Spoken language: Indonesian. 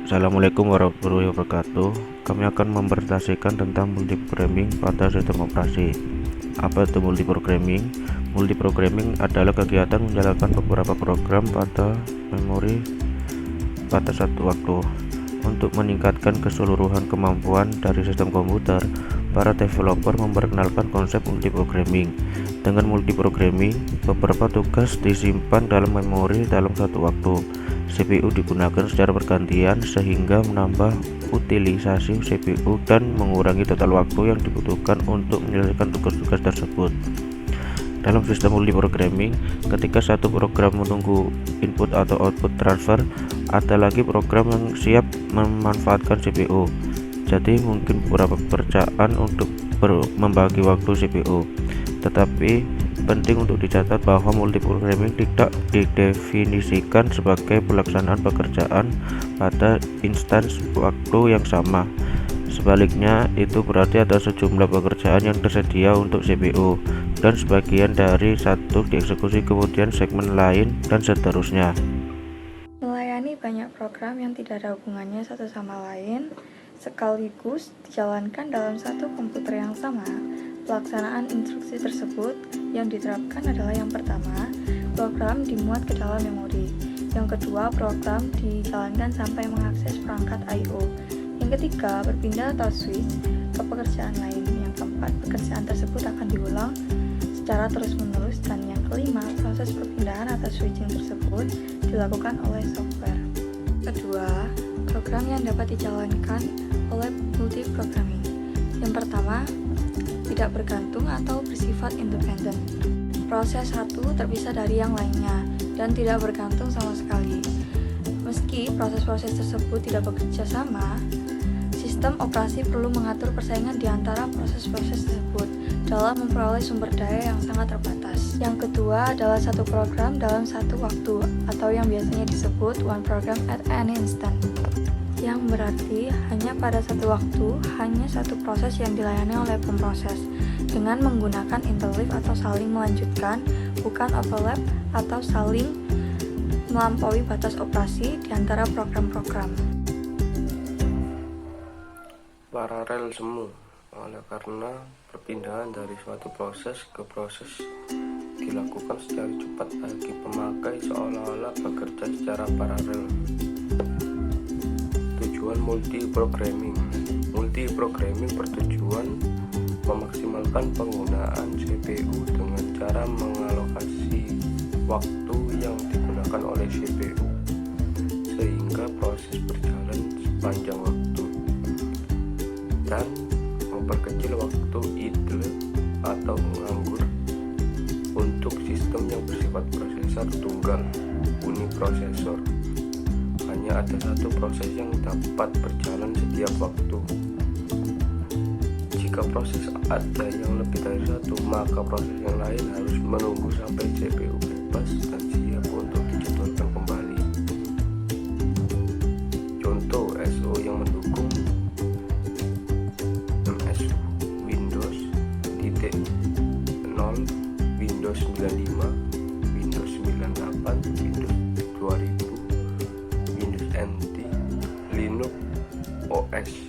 Assalamualaikum warahmatullahi wabarakatuh. Kami akan mempresentasikan tentang multiprogramming pada sistem operasi. Apa itu multiprogramming? Multiprogramming adalah kegiatan menjalankan beberapa program pada memori pada satu waktu. Untuk meningkatkan keseluruhan kemampuan dari sistem komputer, para developer memperkenalkan konsep multiprogramming. Dengan multiprogramming, beberapa tugas disimpan dalam memori dalam satu waktu. CPU digunakan secara bergantian sehingga menambah utilisasi CPU dan mengurangi total waktu yang dibutuhkan untuk menyelesaikan tugas-tugas tersebut. Dalam sistem multiprogramming, ketika satu program menunggu input atau output transfer, ada lagi program yang siap memanfaatkan CPU. Jadi mungkin beberapa pekerjaan untuk membagi waktu CPU. Tetapi penting untuk dicatat bahwa multiprogramming tidak didefinisikan sebagai pelaksanaan pekerjaan pada instans waktu yang sama. Sebaliknya, itu berarti ada sejumlah pekerjaan yang tersedia untuk CPU dan sebagian dari satu dieksekusi kemudian segmen lain dan seterusnya. Melayani banyak program yang tidak ada hubungannya satu sama lain sekaligus dijalankan dalam satu komputer yang sama. Pelaksanaan instruksi tersebut yang diterapkan adalah yang pertama, program dimuat ke dalam memori. Yang kedua, program dijalankan sampai mengakses perangkat I/O. Yang ketiga, berpindah atau switch ke pekerjaan lain. Yang keempat, pekerjaan tersebut akan diulang secara terus-menerus. Dan yang kelima, proses perpindahan atau switching tersebut dilakukan oleh software. Kedua, program yang dapat dijalankan oleh multiprogramming. Yang pertama, tidak bergantung atau bersifat independen. Proses satu terpisah dari yang lainnya dan tidak bergantung sama sekali. Meski proses-proses tersebut tidak bekerja sama, sistem operasi perlu mengatur persaingan di antara proses-proses tersebut dalam memperoleh sumber daya yang sangat terbatas. Yang kedua adalah satu program dalam satu waktu atau yang biasanya disebut one program at any instant, yang berarti hanya pada satu waktu, hanya satu proses yang dilayani oleh pemproses dengan menggunakan interleave atau saling melanjutkan, bukan overlap atau saling melampaui batas operasi di antara program-program. Paralel semu, oleh karena perpindahan dari suatu proses ke proses dilakukan secara cepat bagi pemakai seolah-olah bekerja secara paralel. Tujuan multiprogramming bertujuan memaksimalkan penggunaan CPU dengan cara mengalokasi waktu yang digunakan oleh CPU sehingga proses berjalan sepanjang waktu dan memperkecil waktu idle atau menganggur untuk sistem yang bersifat prosesor tunggal uniprosesor. Hanya ada satu proses yang dapat berjalan setiap waktu. Jika proses ada yang lebih dari satu, maka proses yang lain harus menunggu sampai CPU bebas dan siap untuk dijadwalkan kembali. Contoh SO yang mendukung MS Windows titik 0, Windows 95, Windows 98, Windows 2000, NT, Linux OS.